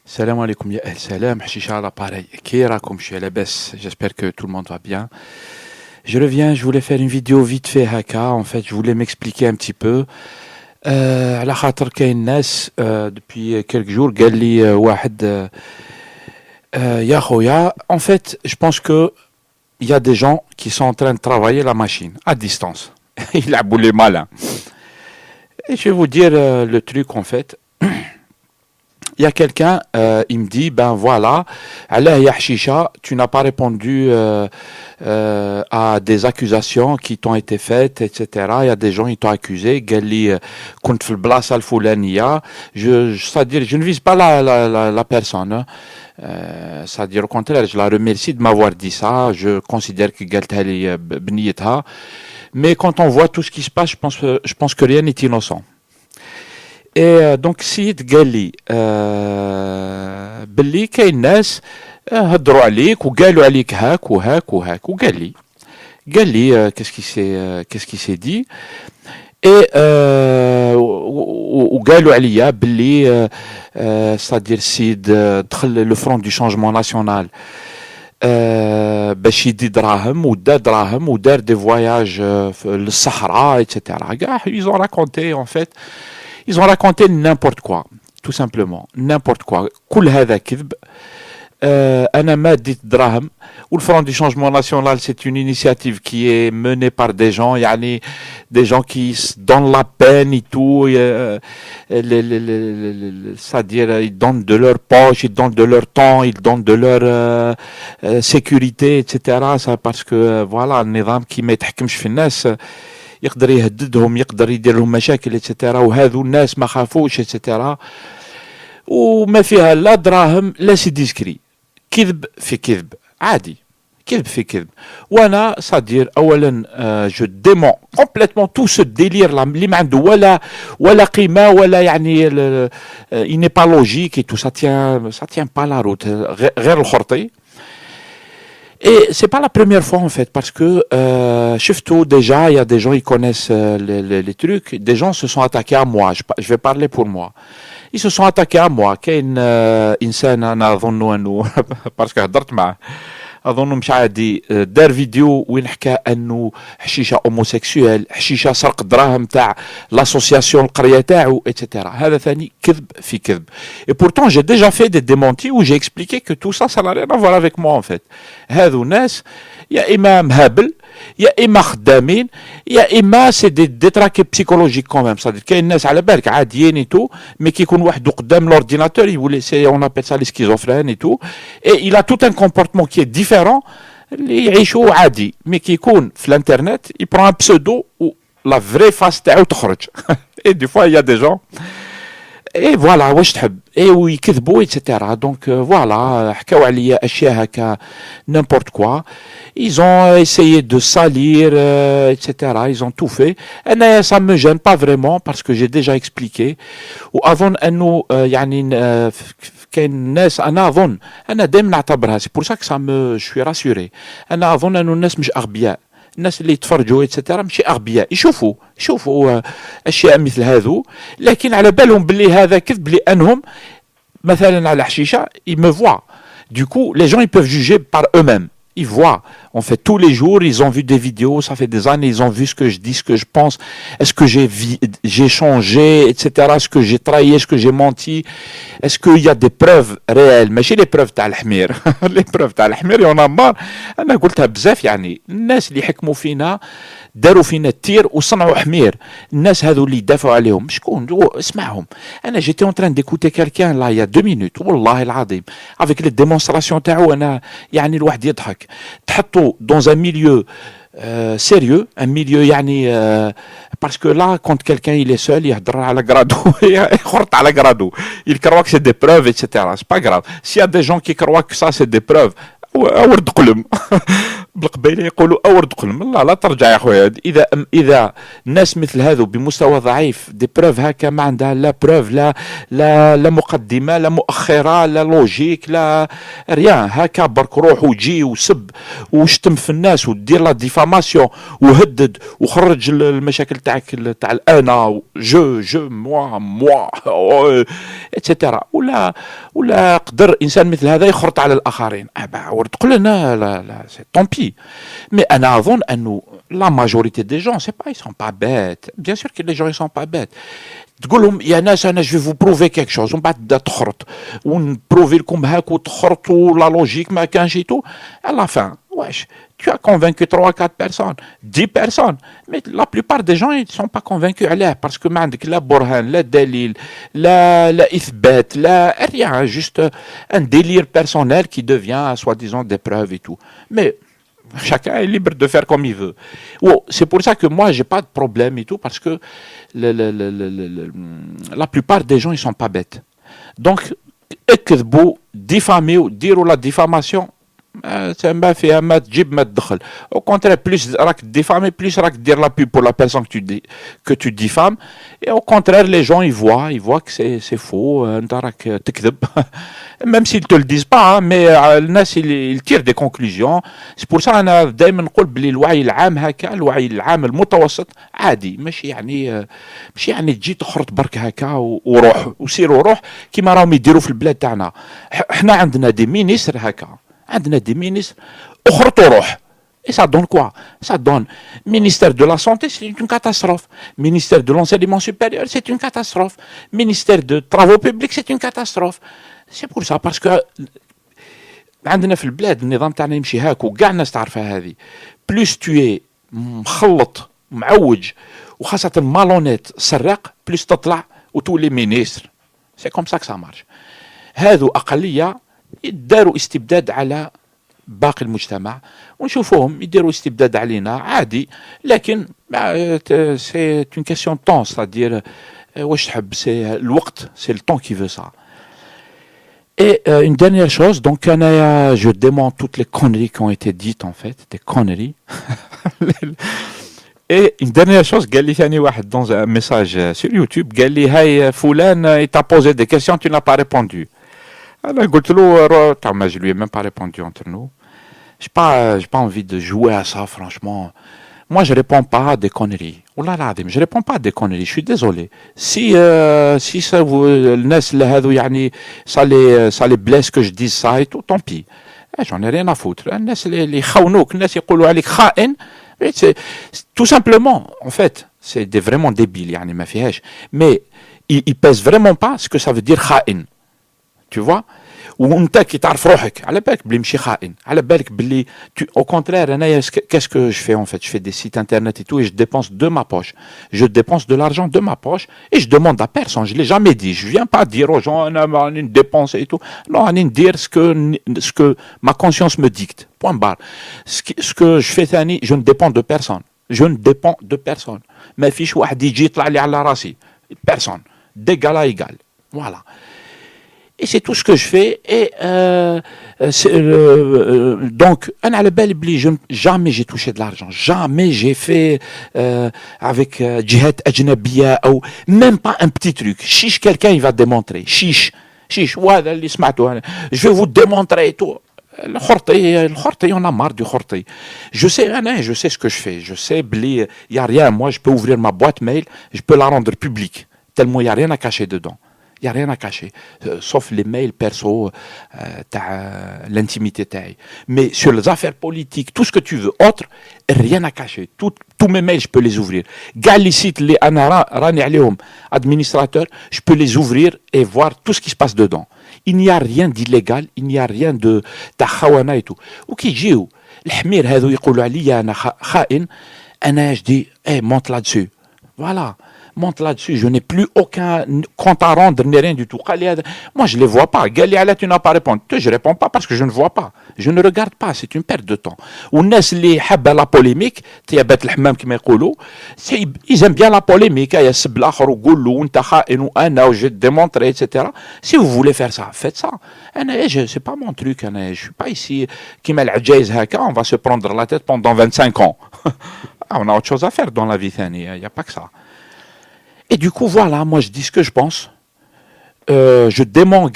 Salam alaikum ya salam, Hashisha à l'appareil. Qui raconte, je suis à la baisse. J'espère que tout le monde va bien. Je reviens, je voulais faire une vidéo vite fait haka. En fait, je voulais m'expliquer un petit peu. على خاطر كاين ناس depuis quelques jours قال لي واحد يا خويا en fait je pense que il y a des gens qui sont en train de travailler la machine à distance. يلعبوا les malins. Et je vais vous dire le truc en fait. Il y a quelqu'un, il me dit, ben voilà, Allah ya Hashisha, tu n'as pas répondu à des accusations qui t'ont été faites, etc. Il y a des gens qui t'ont accusé, Gali, كنت في البلاصة الفلانية. C'est-à-dire, je ne vise pas la personne. Hein. C'est-à-dire, au contraire, je la remercie de m'avoir dit ça. Je considère que قالتها لي بنيتها. Mais quand on voit tout ce qui se passe, je pense que rien n'est innocent. Et donc سيد قال لي باللي كاين ناس هضروا عليك وقالوا عليك هاك وهاك وهاك قال لي qu'est-ce qui s'est dit et وقالوا عليا باللي c'est-à-dire سيد دخل لو فرون دو شونجمون ناسيونال باش يدي دراهم ودار دراهم ودار دي فواياج للصحراء etc. كاع ils ont raconté en fait. Ils ont raconté n'importe quoi, tout simplement, n'importe quoi. كل هذا كذب. أنا ما ديت دراهم. Ou le Front du Changement National, c'est une initiative qui est menée par des gens, يعني des gens qui se donnent la peine et tout, c'est-à-dire ils donnent de leur poche, ils donnent de leur temps, ils donnent de leur sécurité, etc. Ça parce que voilà, النظام كي ما يتحكمش في الناس. يقدر يهددهم يقدر يدير لهم مشاكل اتسيتيرا وهذو الناس ما خافوش اتسيتيرا وما فيها لا دراهم لا سي ديسكري كذب في كذب عادي كذب في كذب وانا صادير اولا جو ديمون كومبليتمون تو سو ديلير اللي ما عنده ولا قيمه ولا يعني il n'est pas logique et tout ça tient pas la route غير الخرطي. Et c'est pas la première fois en fait parce que surtout déjà il y a des gens qui connaissent les trucs, des gens se sont attaqués à moi, je vais parler pour moi. Ils se sont attaqués à moi كاين انسان انا اظن انه parce que هضرت معه اظن مش عادي دار فيديو وين حكى انه حشيشه اوموسيكسويل حشيشه سرق دراهم تاع لاسوسياسيون القريه تاعو اتسيتيرا هذا ثاني كذب في كذب et pourtant j'ai déjà fait des démentis où j'ai expliqué que tout ça n'a rien à voir avec moi en fait هذو ناس يا اما مهابل يا اما خدامين يا اما سي دي ديتراكي بسيكولوجيك كوميم صادق كاين ناس على بالك عاديين اي تو مي كيكون واحد قدام لورديناتور يولي سي اون ابل سا لي سكيزوفرين اي تو اي il a tout un comportement qui est différent اللي يعيشوا عادي مي كيكون في الانترنت يبرون ان بسودو و لا فري فاس تاعو تخرج اي دي فوا يا دي جون اي فوالا واش تحب اي ويكذبوا ايتترا دونك فوالا حكاو عليا اشياء هكا n'importe quoi ils ont essayé de salir etc. ils ont tout fait انا ça me gêne pas vraiment parce que j'ai déjà expliqué واظن انه يعني كاين ناس انا اظن انا دائما نعتبرها سي بور سا que ça me je suis rassuré انا اظن انه الناس مش اغبياء الناس اللي يتفرجوا اتسيتيرا ماشي اغبياء يشوفوا اشياء مثل هذو لكن على بالهم باللي هذا كذب لانهم مثلا على حشيشه ils me voient du coup les gens ils peuvent juger par eux-mêmes ils voient en fait tous les jours ils ont vu des vidéos ça fait des années ils ont vu ce que je dis ce que je pense est-ce que j'ai changé etc. est-ce que j'ai trahi est-ce que j'ai menti est-ce qu'il y a des preuves réelles ماشي les preuves تاع الحمير les preuves تاع الحمير يا نمار انا قلتها بزاف يعني الناس اللي حكموا فينا داروا فينا التير وصنعوا حمير الناس هذو اللي دافعوا عليهم شكون اسمعهم انا جيتي اون تران ديكوتي كالكان لا يا 2 minutes والله العظيم avec les démonstrations تاعو انا يعني الواحد يضحك تحطوا dans un milieu sérieux un milieu يعني parce que là quand quelqu'un il est seul يهضر على grado يخرط على grado il croit que c'est des preuves etc. c'est pas grave s'il y a des gens qui croient que ça c'est des preuves ورد قلم بالقبيله يقولوا اورد قلم الله لا ترجع يا خويا. اذا ناس مثل هذو بمستوى ضعيف دي بروف هكا ما عندها لا بروف لا مقدمه لا مؤخره لا لوجيك لا ريان، هكا برك روح وجي وسب وشتم في الناس ودير لا ديفاماسيون وهدد وخرج المشاكل تاعك تاع الانا جو موا اتسيتيرا. ولا قدر انسان مثل هذا يخرط على الاخرين تقول لنا لا سي طون بي. مي انا اظن انه لا ماجوريتي دي جون سي با ils sont pas bêtes bien sûr que les gens ils sont pas bêtes. تقول لهم يا ناس انا جو فو بروفي كيك شوز ومن بعد تبدا تخرط ونبروفي لكم هاك وتخرطوا لا لوجيك ما كانش تو على لا فان واش tu as convaincu 3 4 personnes 10 personnes mais la plupart des gens ils sont pas convaincus عليه parce que ما عندك لا برهان لا دليل لا اثبات لا rien juste un délire personnel qui devient soi-disant des preuves et tout. Mais chacun est libre de faire comme il veut. C'est pour ça que moi j'ai pas de problème et tout parce que la plupart des gens ils sont pas bêtes. Donc اكذبوا diffamer ديروا la diffamation ما فيها ما تجيب ما تدخل. Au contraire, plus راك diffamer, plus راك dire la pub pour la personne que tu diffames. Et au contraire, les gens ils voient que c'est faux. انت راك تكذب. Même s'ils te le disent pas, mais الناس ils tirent des conclusions. C'est pour ça أنا دائما نقول بلي الوعي العام هكا، الوعي العام المتوسط عادي، ماشي يعني تجي تخرط برك هكا وروح وسير وروح كيما راهم يديروا في البلاد تاعنا. احنا عندنا دي مينيستر هكا، عندنا دي مينيستر اخرطوا روح. Et ça donne quoi? Ça donne ministère de la santé, c'est une catastrophe. Ministère de l'enseignement supérieur, c'est une catastrophe. Ministère de travaux publics, c'est une catastrophe. C'est pour ça parce que عندنا في البلاد النظام تاعنا يمشي هاك وكاع الناس تعرفها هذه. Plus tu es مخلط معوج وخاصة مالونيت سراق plus تطلع وتولي مينيستر. C'est comme ça que ça marche. هذو أقلية يداروا استبداد على باقي المجتمع ونشوفوهم يديروا استبداد علينا عادي، لكن سي اون كيسيون طون c'est-à-dire واش تحب سي الوقت سي le temps qui veut ça. Et une dernière chose, donc je dément toutes les conneries qui ont été dites en fait, des conneries. Et une dernière chose, قال لي ثاني واحد dans un message sur YouTube قال لي هاي فلان il t'a posé des questions, tu n'as pas répondu. Alors قلت له je lui ai même pas répondu entre nous. J'ai pas envie de jouer à ça franchement. Moi je réponds pas à des conneries. Oh là là, je réponds pas à des conneries, je suis désolé. Si ça vous الناس هذو يعني ça les blesse que je dise ça et tout, tant pis. J'en ai rien à foutre. الناس اللي يخونوك، الناس يقولوا عليك خائن، tout simplement en fait, c'est vraiment débile يعني ما فيهاش. Mais ils pèsent vraiment pas ce que ça veut dire خائن. Tu vois? وانت كي تعرف روحك على بالك بلي ماشي خائن، على بالك بلي au contraire انايا qu'est-ce que je fais en fait, je fais des sites internet et tout et je dépense de ma poche, je dépense de l'argent de ma poche et je demande à personne, je l'ai jamais dit, je viens pas dire aux gens انا راني نديبونسي et tout, non راني ندير ce que ma conscience me dicte, point barre. Ce que je fais ثاني je ne dépends de personne, je ne dépends de personne. ما فيش واحد يجي يطلع لي على راسي، personne d'égal à égal, voilà. Et c'est tout ce que je fais. Et donc, jamais j'ai touché de l'argent. Jamais j'ai fait avec djihad ajnabiya ou même pas un petit truc. Chiche, quelqu'un il va démontrer. Chiche. Je vais vous démontrer et tout. الخرطي on a marre du خرطي. Je sais ce que je fais. Je sais, il y a rien. Moi, je peux ouvrir ma boîte mail, je peux la rendre publique. Tellement il y a rien à cacher dedans. Il n'y a rien à cacher, sauf les mails perso, l'intimité taille. Mais sur les affaires politiques, tout ce que tu veux, autre, rien à cacher. Tous mes mails, je peux les ouvrir. Les sites, les administrateurs, je peux les ouvrir et voir tout ce qui se passe dedans. Il n'y a rien d'illégal, il n'y a rien de khawana et tout. Ou qui dit, الحمير هذو يقولوا عليا أنا خائن, أنا je dis, monte là-dessus. Voilà. monte là-dessus. Je n'ai plus aucun compte à rendre, ni rien du tout. Moi, je ne les vois pas. Galia, tu n'as pas répondu. Je ne réponds pas parce que je ne vois pas. Je ne regarde pas. C'est une perte de temps. Ou les habba la polémique, ils aiment bien la polémique. Je vais te démontrer, etc. Si vous voulez faire ça, faites ça. C'est pas mon truc. Je ne suis pas ici. On va se prendre la tête pendant 25 ans. On a autre chose à faire dans la vie. Il n'y a pas que ça. Et du coup, voilà, moi je dis ce que je pense. Je dément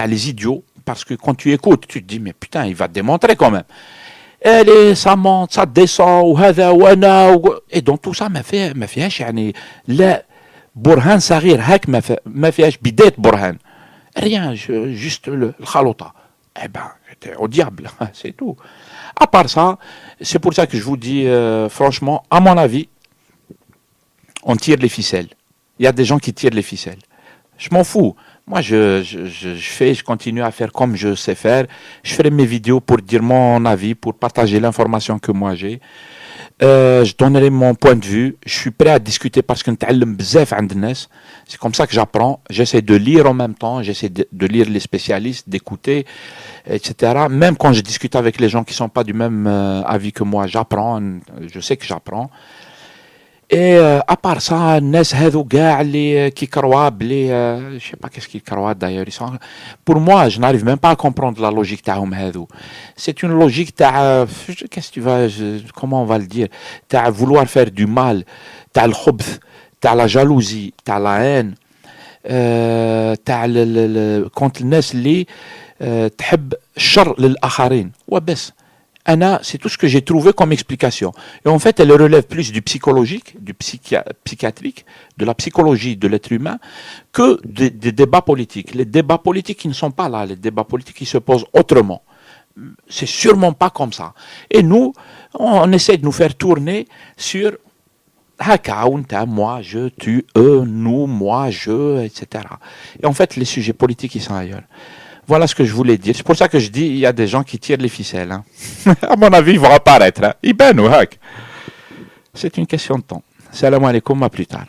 les idiots. Parce que quand tu écoutes, tu te dis, mais putain, il va te démontrer quand même. Ça monte, ça descend, et dans tout ça, ما فيهاش يعني لا برهان صغير هاك ما فيهاش بداية برهان. Rien, juste le khalota. Eh ben, au diable, c'est tout. À part ça, c'est pour ça que je vous dis, franchement, à mon avis, on tire les ficelles. Il y a des gens qui tirent les ficelles. Je m'en fous. Moi, je continue à faire comme je sais faire. Je ferai mes vidéos pour dire mon avis, pour partager l'information que moi j'ai. Je donnerai mon point de vue. Je suis prêt à discuter parce que c'est comme ça que j'apprends. J'essaie de lire en même temps. J'essaie de lire les spécialistes, d'écouter, etc. Même quand je discute avec les gens qui ne sont pas du même avis que moi, j'apprends. Je sais que j'apprends. Et à part ça, الناس هذو كاع اللي كيكروا بلي je sais pas qu'est-ce qu'ils croient d'ailleurs. Pour moi, je n'arrive même pas à comprendre la logique تاعهم هذو. C'est une logique تاع qu'est-ce que tu vas comment on va le dire تاع vouloir faire du mal, تاع الخبث, تاع la jalousie, تاع la haine, تاع contre الناس اللي تحب الشر للآخرين وبس. Anna, c'est tout ce que j'ai trouvé comme explication. Et en fait, elle relève plus du psychologique, du psychiatrique, de la psychologie de l'être humain, que des débats politiques. Les débats politiques, ils ne sont pas là. Les débats politiques, ils se posent autrement. C'est sûrement pas comme ça. Et nous, on essaie de nous faire tourner sur Haka, moi, je, tu, eux, nous, moi, je, etc. Et en fait, les sujets politiques, ils sont ailleurs. Voilà ce que je voulais dire. C'est pour ça que je dis, il y a des gens qui tirent les ficelles. Hein. À mon avis, ils vont apparaître. Hein. C'est une question de temps. Salam alaikum, à plus tard.